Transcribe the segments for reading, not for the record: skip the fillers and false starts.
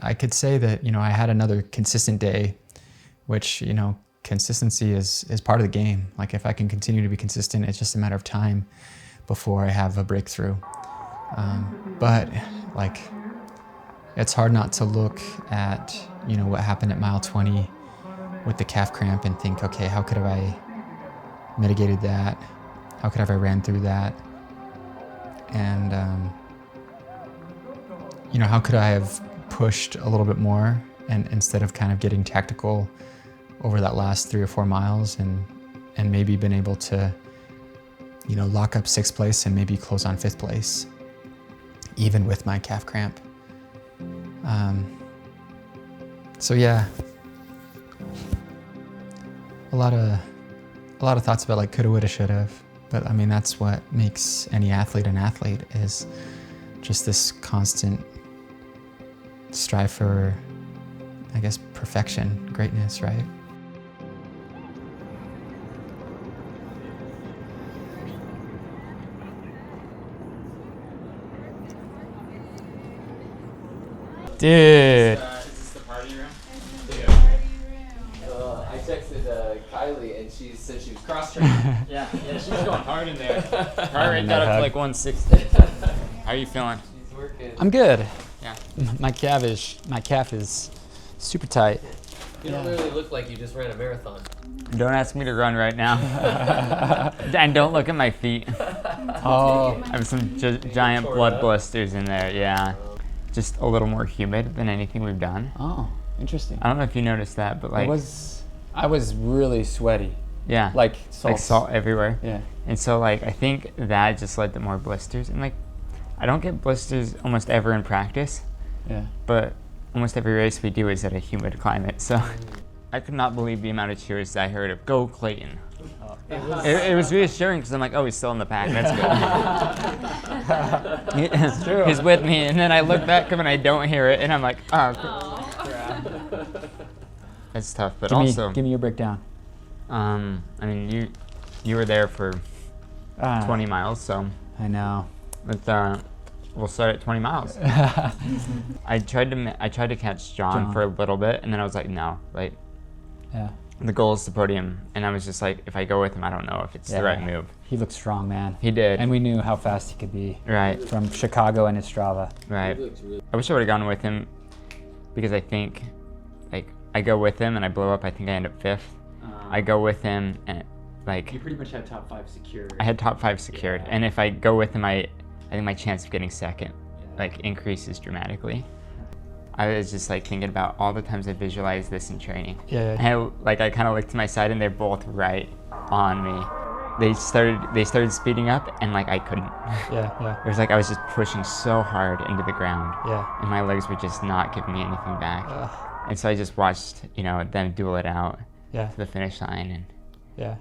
I could say that, I had another consistent day, which, consistency is part of the game. Like if I can continue to be consistent, it's just a matter of time before I have a breakthrough. But like, it's hard not to look at, what happened at mile 20 with the calf cramp and think, okay, how could have I mitigated that? How could have I ran through that? And, how could I have pushed a little bit more and instead of kind of getting tactical over that last 3 or 4 miles and maybe been able to, lock up 6th place and maybe close on 5th place, even with my calf cramp. So yeah, a lot of thoughts about like coulda, woulda, shoulda. But I mean, that's what makes any athlete an athlete, is just this constant strive for, I guess, perfection, greatness, right? Dude. Is this the party room? I texted Kylie and she said she was cross-training. yeah, she was going hard in there. Heart rate got up to like 160. How are you feeling? She's working. I'm good. Yeah. My calf is super tight. You don't really look like you just ran a marathon. Don't ask me to run right now. And don't look at my feet. Oh. I have some giant blood blisters in there, yeah. Just a little more humid than anything we've done. Oh, interesting. I don't know if you noticed that, but like... I was really sweaty. Yeah. Like salt everywhere. Yeah. And so like, I think that just led to more blisters. And like, I don't get blisters almost ever in practice. Yeah. But almost every race we do is at a humid climate. So I could not believe the amount of cheers I heard of "Go Clayton." It was reassuring because I'm like, oh, he's still in the pack. That's good. It's true. He's with me, and then I look back and I don't hear it, and I'm like, oh. It's tough, but give me your breakdown. I mean, you were there for 20 miles, so I know. We'll start at 20 miles. I tried to catch John for a little bit, and then I was like, no, like. Yeah. The goal is the podium, and I was just like, if I go with him, I don't know if it's the right move. He looked strong, man. He did. And we knew how fast he could be. Right. From Chicago and his Strava. Right. I wish I would have gone with him, because I think, like, I go with him and I blow up. I think I end up 5th. I go with him and, like... You pretty much had top 5 secured. I had top 5 secured. Yeah. And if I go with him, I think my chance of getting 2nd, like, increases dramatically. I was just like thinking about all the times I visualized this in training. Yeah. And I kind of looked to my side and they're both right on me. They started speeding up and like I couldn't. Yeah. It was like I was just pushing so hard into the ground. Yeah. And my legs were just not giving me anything back. And so I just watched, them duel it out to the finish line, and it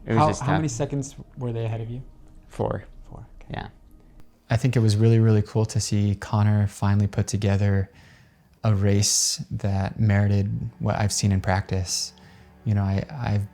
was just tough. How many seconds were they ahead of you? 4. 4. Okay. Yeah. I think it was really, really cool to see Conner finally put together a race that merited what I've seen in practice. I've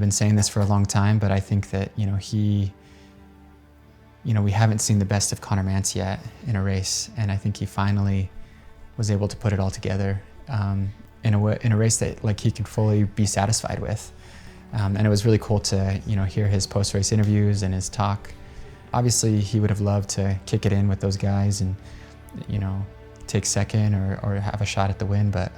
been saying this for a long time, but I think that, we haven't seen the best of Conner Mantz yet in a race. And I think he finally was able to put it all together in a race that like he could fully be satisfied with. And it was really cool to, hear his post-race interviews and his talk. Obviously he would have loved to kick it in with those guys and, take 2nd or have a shot at the win, but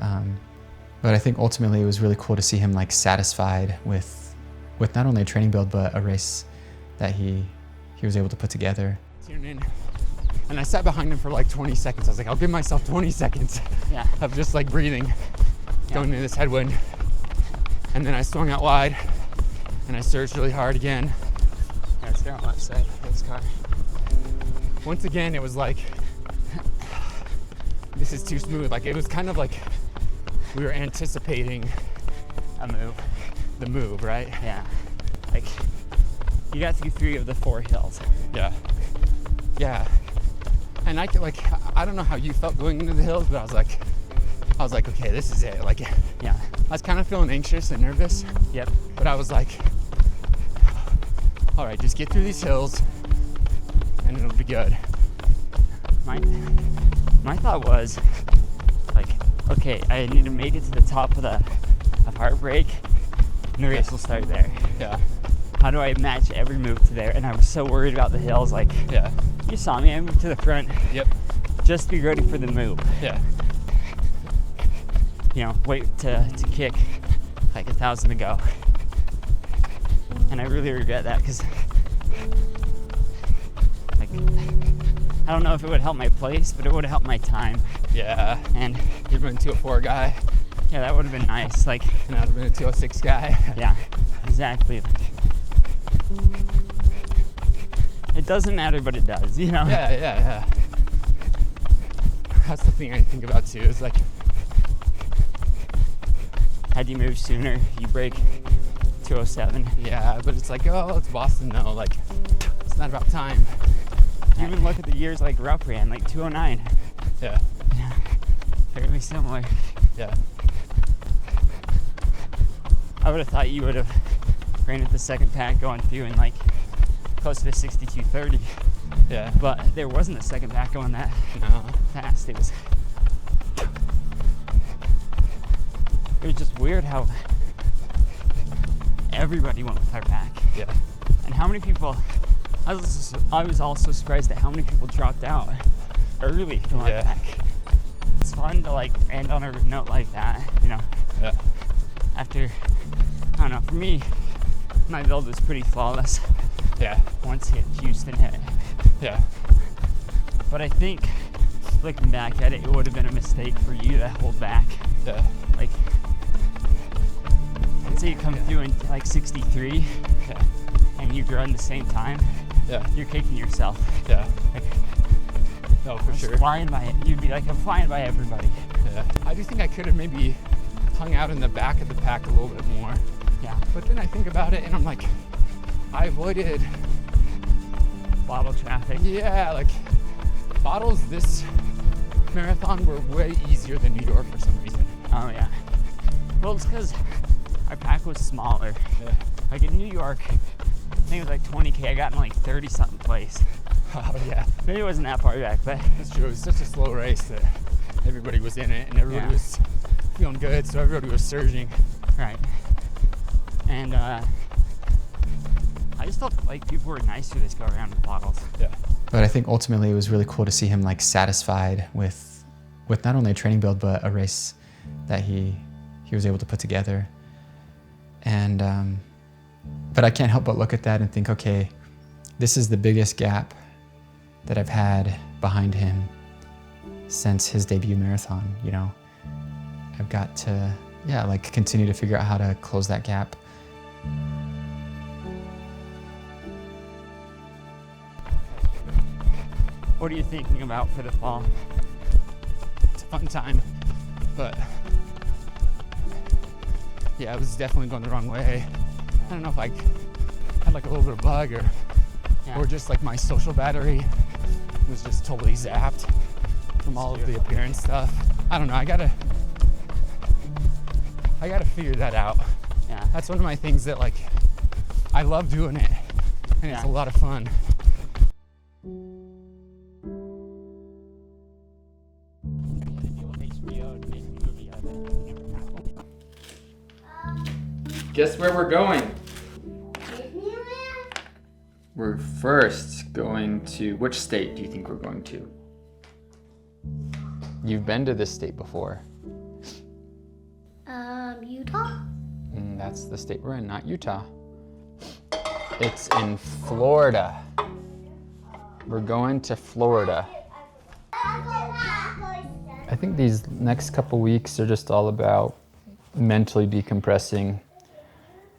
I think ultimately it was really cool to see him like satisfied with not only a training build but a race that he was able to put together. Tune in, and I sat behind him for like 20 seconds. I was like, I'll give myself 20 seconds of just like breathing, going into this headwind, and then I swung out wide, and I surged really hard again. Yeah, let's go on left side of this car. Once again, it was like, this is too smooth. Like it was kind of like we were anticipating the move, right? Yeah. Like you got through 3 of the 4 hills. Yeah. And I don't know how you felt going into the hills, but I was like, okay, this is it. Like, yeah. I was kind of feeling anxious and nervous. Yep. But I was like, all right, just get through these hills, and it'll be good. My thought was, like, okay, I need to make it to the top of Heartbreak, and the race will start there. Yeah. How do I match every move to there? And I was so worried about the hills. Like, Yeah. you saw me, I moved to the front. Yep. Just be ready for the move. Yeah. You know, wait to kick like 1,000 to go. And I really regret that because, like, I don't know if it would help my place, but it would have helped my time. Yeah. And You've been a 204 guy, yeah, that would have been nice. Like, and I've been a 206 guy. yeah, exactly. It doesn't matter, but it does, you know? Yeah. That's the thing I think about too, is like, Had you moved sooner, you break 207. yeah, but it's like, oh, it's Boston though. Like, it's not about time. Even look at the years like Rupp ran, like 209. Yeah. Yeah, fairly similar. Yeah. I would have thought you would have ran at the second pack going through in like close to 62:30, Yeah. but there wasn't a second pack going that No. fast. It was just weird how everybody went with our pack. Yeah. And how many people, I was also surprised at how many people dropped out early from our Yeah. pack. It's fun to like end on a note like that, you know. Yeah. After, I don't know, for me, my build was pretty flawless Yeah. once Houston hit. Yeah. But I think, looking back at it, it would have been a mistake for you to hold back. Yeah. Like, let's say you come through in like 63 Yeah. and you run the same time, Yeah. you're kicking yourself. Yeah. Like, No, for I'm sure. flying by it. You'd be like, I'm flying by everybody. Yeah. I do think I could have maybe hung out in the back of the pack a little bit more. Yeah. But then I think about it and I'm like, I avoided, Bottle traffic. yeah, like, bottles this marathon were way easier than New York for some reason. Oh yeah. Well, it's because our pack was smaller. Yeah. Like in New York, I think it was like 20K. I got in like 30 something place. Oh, yeah. Maybe it wasn't that far back, but That's true. It was such a slow race that everybody was in it and everybody Yeah. was feeling good, so everybody was surging. right. And I just felt like people were nicer this go around with bottles. Yeah. But I think ultimately it was really cool to see him like satisfied with not only a training build, but a race that he was able to put together. And, but I can't help but look at that and think, okay, this is the biggest gap that I've had behind him since his debut marathon, you know. I've got to, yeah, like continue to figure out how to close that gap. What are you thinking about for the fall? It's a fun time, but yeah, it was definitely going the wrong way. I don't know if I had like a little bit of bug or just like my social battery was just totally zapped from all of the appearance stuff. I don't know. I gotta figure that out. Yeah. That's one of my things that like I love doing it, and it's a lot of fun. Guess where we're going? Disneyland? We're first going to, which state do you think we're going to? You've been to this state before. Utah? That's the state we're in, not Utah. It's in Florida. We're going to Florida. I think these next couple weeks are just all about mentally decompressing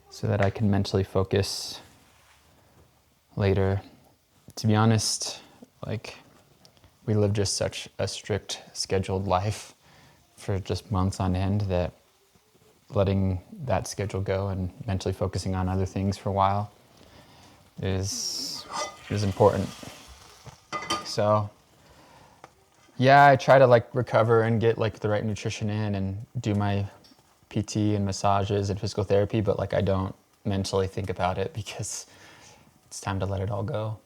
so that I can mentally focus later. To be honest, like, we live just such a strict scheduled life for just months on end that letting that schedule go and mentally focusing on other things for a while is important. So yeah, I try to like recover and get like the right nutrition in and do my PT and massages and physical therapy, but like I don't mentally think about it because it's time to let it all go.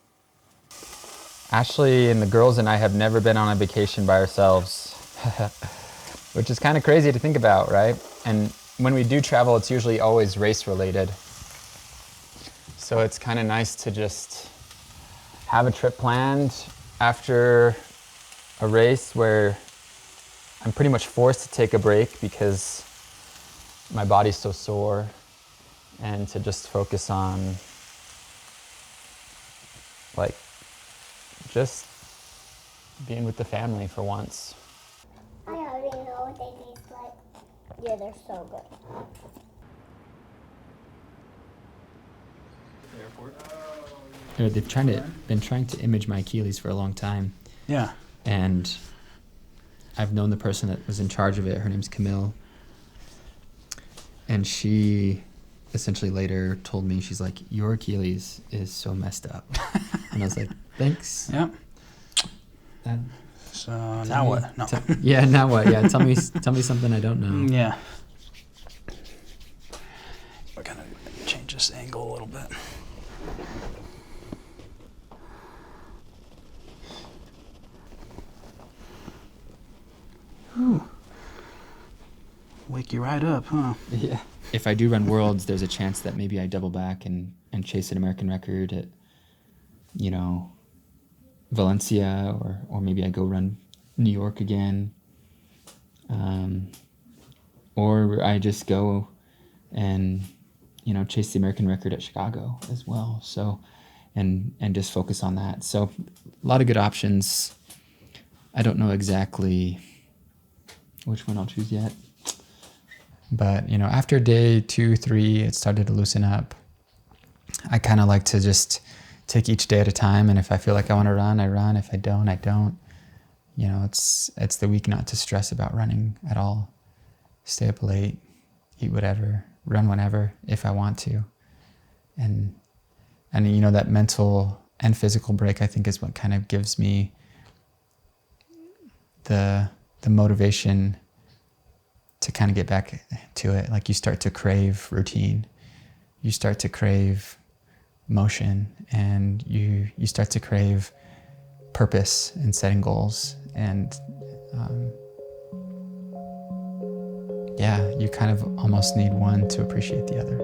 Ashley and the girls and I have never been on a vacation by ourselves. which is kind of crazy to think about, right? And when we do travel, it's usually always race related. So it's kind of nice to just have a trip planned after a race where I'm pretty much forced to take a break because my body's so sore, and to just focus on like just being with the family for once. I already know what they taste like. Yeah, they're so good. They've been trying to image my Achilles for a long time. Yeah. And I've known the person that was in charge of it. Her name's Camille. And she essentially later told me, she's like, your Achilles is so messed up. And I was like, thanks. Yeah. That, So now what? No. Yeah, now what? Yeah, tell me something I don't know. Yeah. We're gonna change this angle a little bit. Ooh. Wake you right up, huh? Yeah. If I do run Worlds, there's a chance that maybe I double back and chase an American record at, you know, Valencia, or maybe I go run New York again. Or I just go and, you know, chase the American record at Chicago as well. So, and just focus on that. So a lot of good options. I don't know exactly which one I'll choose yet. But, you know, after day 2, 3, it started to loosen up. I kind of like to just take each day at a time. And if I feel like I want to run, I run. If I don't, I don't. You know, it's the week not to stress about running at all. Stay up late, eat whatever, run whenever if I want to. And you know, that mental and physical break, I think, is what kind of gives me the motivation to kind of get back to it. Like, you start to crave routine, you start to crave motion, and you start to crave purpose and setting goals. And yeah, you kind of almost need one to appreciate the other.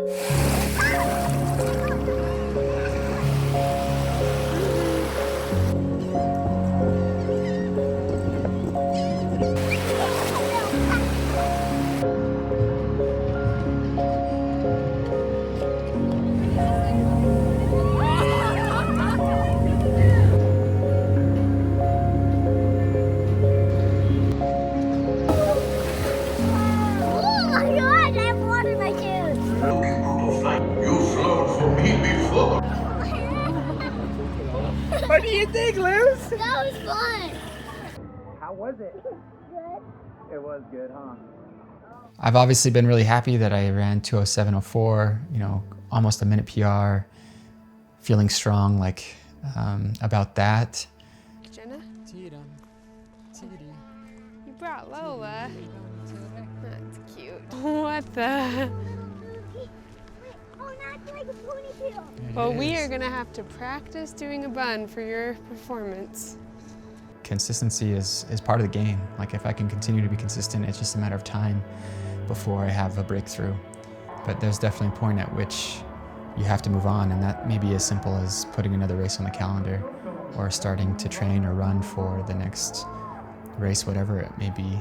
What do you think, Luz? That was fun. How was it? Good. It was good, huh? I've obviously been really happy that I ran 2:07:04, you know, almost a minute PR, feeling strong, like, about that. Jenna? You brought Lola. That's cute. What the? Oh, not like a ponytail. Well, we are gonna have to practice doing a bun for your performance. Consistency is part of the game. Like, if I can continue to be consistent, it's just a matter of time before I have a breakthrough. But there's definitely a point at which you have to move on, and that may be as simple as putting another race on the calendar, or starting to train or run for the next race, whatever it may be.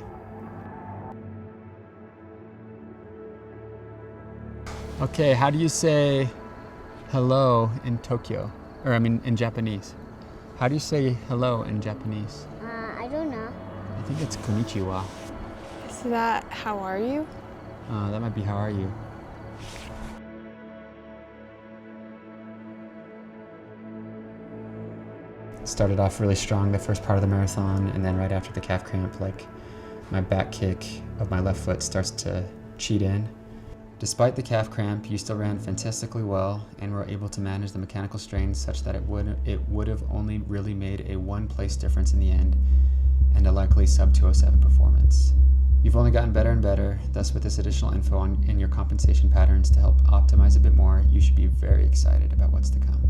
Okay, how do you say hello in Tokyo? Or I mean, in Japanese. How do you say hello in Japanese? I don't know. I think it's konnichiwa. Is that how are you? That might be how are you. Started off really strong the first part of the marathon, and then right after the calf cramp, like, my back kick of my left foot starts to cheat in. Despite the calf cramp, you still ran fantastically well and were able to manage the mechanical strain such that it would have only really made a 1-place difference in the end, and a likely sub 2:07 performance. You've only gotten better and better, thus with this additional info in your compensation patterns to help optimize a bit more, you should be very excited about what's to come.